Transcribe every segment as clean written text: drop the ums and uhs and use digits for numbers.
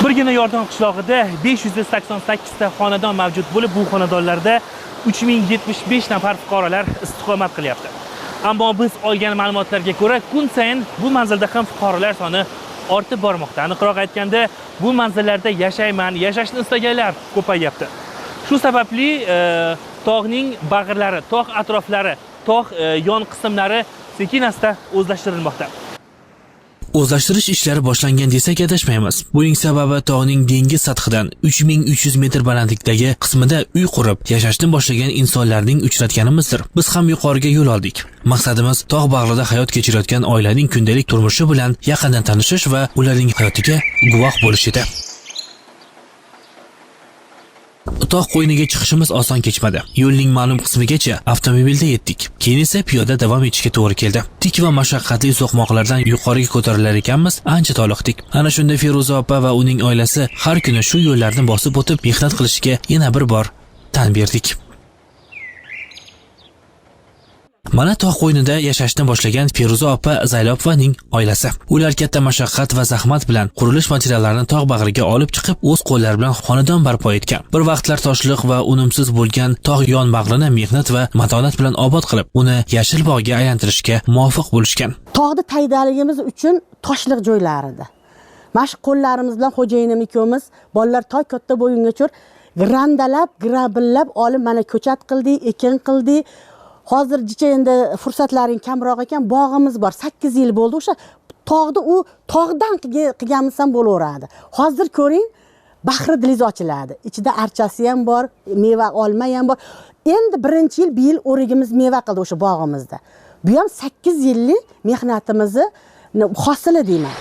Birgina Yordon qishlog'ida 588 ta xonadon mavjud bo'lib, bu xonadonlarda 3075 nafar fuqarolar istiqomat qilyapti. Ammo biz olgan ma'lumotlarga ko'ra, kun sayin bu manzilda ham fuqarolar soni ortib bormoqda. Aniqroq aytganda, bu manzillarda yashashni istaganlar ko'payyapti. Shu sababli tog'ning bag'irlari, tog' atroflari, tog' yon qismlari sekin-asta o'zlashtirilmoqda. O'zlashtirish ishlari boshlangan desak adashmaymiz. Buning sababi tog'ning dengiz sathidan 3300 metr balandlikdagi qismida uy qurib, yashashni boshlagan insonlarning uchratganimizdir. Biz ham yuqoriga yo'l oldik. Maqsadimiz tog' bag'rida hayot kechirayotgan oilaning kundalik turmushi bilan yaqindan tanishish va ularning hayotiga guvoh bo'lish edi. Tog' qo'yniga chiqishimiz oson kechmadi. Yo'lning ma'lum qismigacha avtomobilda yetdik. Keyin esa piyoda davom etishga to'g'ri keldi. Tik va mashaqqatli so'qmoqlardan yuqoriga ko'tarilar ekanmiz, ancha toliqdik. Ana shunda Feruza opa va uning oilasi har kuni shu yo'llarni bosib o'tib mehnat qilishga yana bir bor tan berdik. Mana tog' qo'ynida yashashni boshlagan Feruza opa Zaylobovaning oilasi. Ular katta mashaqqat va zahmat bilan qurilish materiallarini tog' bag'riga olib chiqib, o'z qo'llari bilan xonadon barpo etgan. Bir vaqtlar toshliq va unumsiz bo'lgan tog' yon bag'rini mehnat va matonat bilan obod qilib, uni yashil bog'ga aylantirishga muvaffaq bo'lishgan. Tog'da taydaligimiz uchun toshliq joylar edi. Mana shu qo'llarimiz bilan xo'jayinim ikkovimiz bolalar toy katta bo'yingacha grandalab, grabillab olib mana ko'chat qildik, ekin qildik. Hozircha endi fursatlaring kamroq ekan, bog'imiz bor. 8 yil bo'ldi o'sha tog'da u tog'dan qilganimiz ham bo'laveradi. Hozir ko'ring, bahri diliz ochiladi. Ichida archasi ham bor, meva olma ham bor. Endi birinchi yil bu yil o'rigimiz meva qildi o'sha bog'imizda. Bu ham 8 yillik mehnatimizni hosili deyman.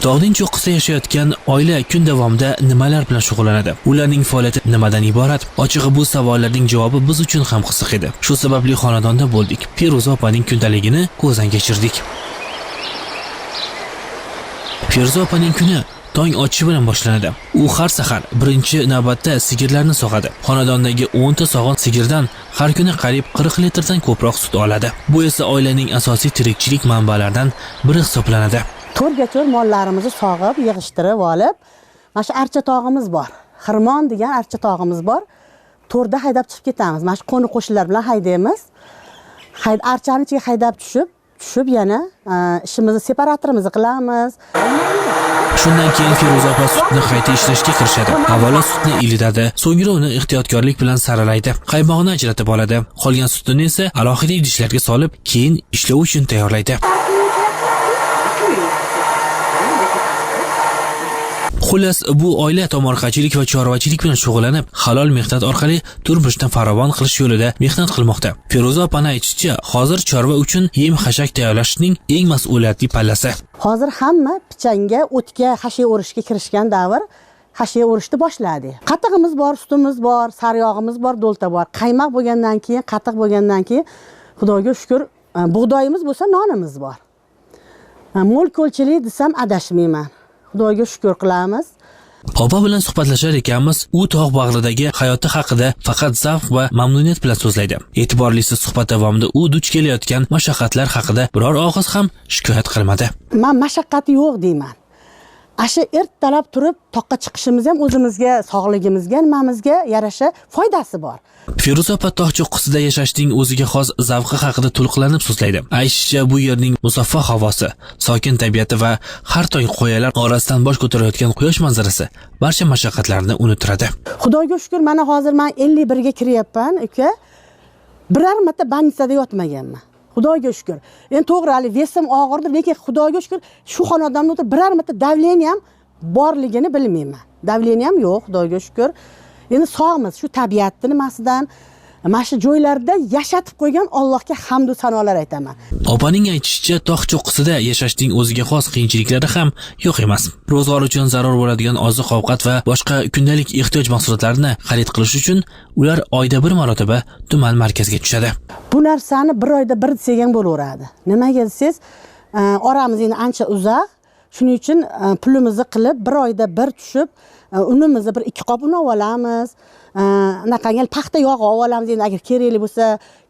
Tog'ning cho'qqisida yashayotgan oila kun davomida nimalar bilan shug'ullanadi? Ularning faoliyati nimadan iborat? Ochig'i bu savollarning javobi biz uchun ham qiziq edi. Shu sababli xonadonda bo'ldik. Feruza opaning kundaligini ko'zdan kechirdik. Feruza opaning kuni tong otishi bilan boshlanadi. U har sahar birinchi navbatda sigirlarni sog'adi. Xonadondagi 10 ta sog'on sigirdan har kuni qariyb 40 litrdan ko'proq sut oladi. Bu esa oilaning asosiy tirikchilik manbalaridan biri hisoblanadi. To'rga-to'r mollarimizni sog'ib, yig'ishtirib olib, mana shu archa tog'imiz bor. Xirmon degan archa tog'imiz bor. To'rda haydab chiqib ketamiz. Mana shu qo'ni qo'shnilar bilan haydaymiz. Archani ichiga haydab tushib yana ishimizni separatorimizni qilamiz. Shundan keyin Feruza opa sutni qayta ishlashga kirishadi. Avvalo sutni ilitadi, so'ngra uni ehtiyotkorlik bilan saralaydi. Qaymog'ini ajratib oladi. Qolgan sutni esa alohida idishlarga solib, keyin ishlov uchun tayyorlaydi. Xullas, bu oila tomorqachilik va chorvachilik bilan shug'ullanib, halol mehnat orqali turmushni farovon qilish yo'lida mehnat qilmoqda. Feruza opani aytishicha, hozir chorva uchun yem-xashak tayyorlashning eng mas'uliyatli pallasi. Hozir hamma pichanga, o'tga, hashiya o'rishga kirishgan davr. Hashiya o'rishni boshladi. Qatig'imiz bor, sutimiz bor, saryog'imiz bor, do'lta bor. Qaymoq bo'lgandan keyin, qatiq bo'lgandan keyin, Xudoga shukr, bug'doyimiz bo'lsa, nonimiz bor. Mo'l ko'lchilik desam adashmayman. Xudoga shukr qilamiz. Opa bilan suhbatlashar ekanmiz, u tog' bag'ridagi hayoti haqida faqat zavq va mamnuniyat bilan so'zlaydi. E'tiborlisi suhbat davomida u duch kelayotgan mashaqqatlar haqida biror og'iz ham shikoyat qilmadi. Men mashaqqati yo'q deyman. Asha ertalab turib toqqa chiqishimiz ham o'zimizga, sog'ligimizga, nimamizga yarasha foydasi bor. Feruza opa tog' cho'qqisida yashashning o'ziga xos zavqi haqida to'liqlanib so'zlaydi. Aytishicha, bu yerning musaffo havosi, sokin tabiati va har tong qo'yalar orasidan bosh ko'tarayotgan quyosh manzarasi barcha mashaqqatlarni unuttiradi. Xudoga shukr, mana hozir men 51 ga kiryapman, uka. Biror marta больницада yotmaganman. Xudoga shukr. Endi to'g'ri, hali vesim og'irdir, lekin Xudoga shukr shu xonadonda o'tirib biror marta davleniyam borligini bilmayman. Davleniyam yo'q, Xudoga shukr. Endi sog'miz, shu tabiatni nimasidan, mana shu joylarda yashatib qo'ygan Allohga hamd va sanolar aytaman. Opaning aytishicha, tog' cho'qqisida yashashning o'ziga xos qiyinchiliklari ham yo'q emas. Ro'zg'or uchun zarur bo'ladigan oziq-ovqat va boshqa kundalik ehtiyoj mahsulotlarini xarid qilish uchun ular oyda bir marotaba tuman markazga tushadi. Bu narsani bir oyda bir desak ham bo'laveradi. Nimaga desangiz, oramiz endi ancha uzoq. Shuning uchun pulimizni qilib bir oyda bir tushib, unimizni bir 2 qop un olamiz. Anaqangal paxta yog'i olamiz, endi agar kerakli bo'lsa,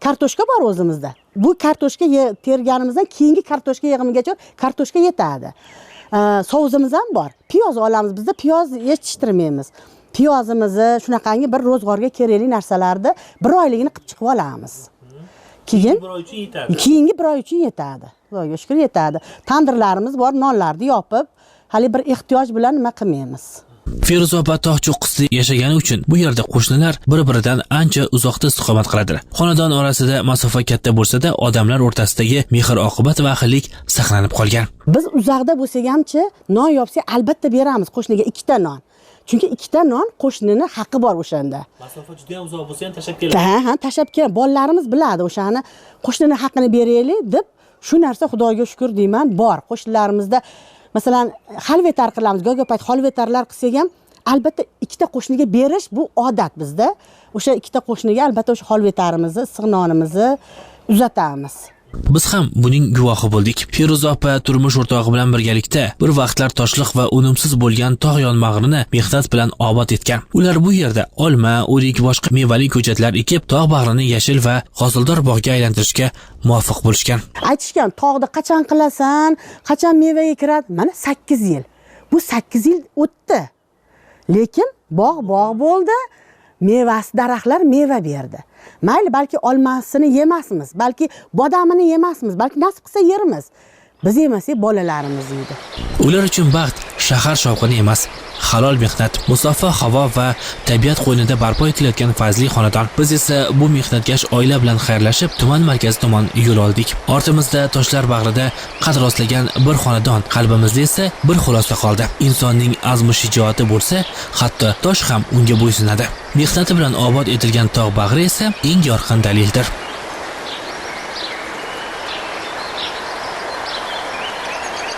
kartoshka bor o'zimizda. Bu kartoshka terganimizdan keyingi kartoshka yig'imigacha kartoshka yetadi. Sovuzimiz ham bor. Piyoz olamiz. Bizda piyoz yetishtirmaymiz. Piyozimizni shunaqangi bir ro'zg'orga kerakli narsalarni bir oyligini qilib chiqib olamiz. Keyin bir oy uchun yetadi. keyingi bir oy uchun yetadi. Xudoga shukr yetadi. Tandirlarimiz bor, nonlarni yopib, hali bir ehtiyoj bilan nima qilmaymiz. Feruza opa tog' cho'qqisida yashagani uchun bu yerda qo'shnilar bir-biridan ancha uzoqda istiqomat qiladi. Xonadon orasida masofa katta bo'lsa-da, odamlar o'rtasidagi mehr-oqibat va ahillik saqlanib qolgan. Biz uzoqda bo'lsak hamchi non yopsak albatta beramiz qo'shniga 2 ta non. Chunki 2 ta non qo'shnini haqqi bor o'shanda. Masofa juda ham uzoq bo'lsa ham tashab keladi. Ha, tashab keladi. Bolalarimiz biladi o'shani qo'shnini haqqini beraylik deb shu narsa Xudoga shukr deyman bor. Qo'shnilarimizda masalan xalvetar qilamiz. Go'yo payt xalvetarlar qilsak ham albatta 2 ta qo'shniga berish bu odat bizda. O'sha 2 ta qo'shniga albatta o'sha xalvetarimizni, issiq nonimizni uzatamiz. Biz ham buning guvohi bo'ldik. Feruza opa turmush o'rtog'i bilan birgalikda bir vaqtlar toshliq va unumsiz bo'lgan tog' yonmag'rini mehnat bilan obod etgan. Ular bu yerda olma, o'rik, boshqa mevali ko'chatlar ekib, tog' bag'rini yashil va hosildor bog'ga aylantirishga muvaffaq bo'lishgan. Aytishgan, tog'da qachon qilasan, qachon mevaga kiradi? Mana 8 yil. Bu 8 yil o'tdi. Lekin bog' bo'ldi. Mevasi daraxtlar meva berdi. Mayli balki olmasini yemasmiz, balki bodamini yemasmiz, balki nasib qilsa yerimiz. Biz yemasak bolalarimiz yeydi. Ular uchun baxt shahar shovqini emas, halol mehnat, musaffo havo va tabiat qo'ynida barpo etilayotgan fazli xonadon. Biz esa bu mehnatkash oila bilan xayrlashib, tuman markazi tomon yo'l oldik. Ortimizda toshlar bag'rida qad rostlagan bir xonadon, qalbimizda esa bir xulosa qoldi. Insonning azmu shijoati bo'lsa, hatto tosh ham unga bo'ysunadi. Mehnati bilan obod etilgan tog' bag'ri esa eng yorqin dalildir.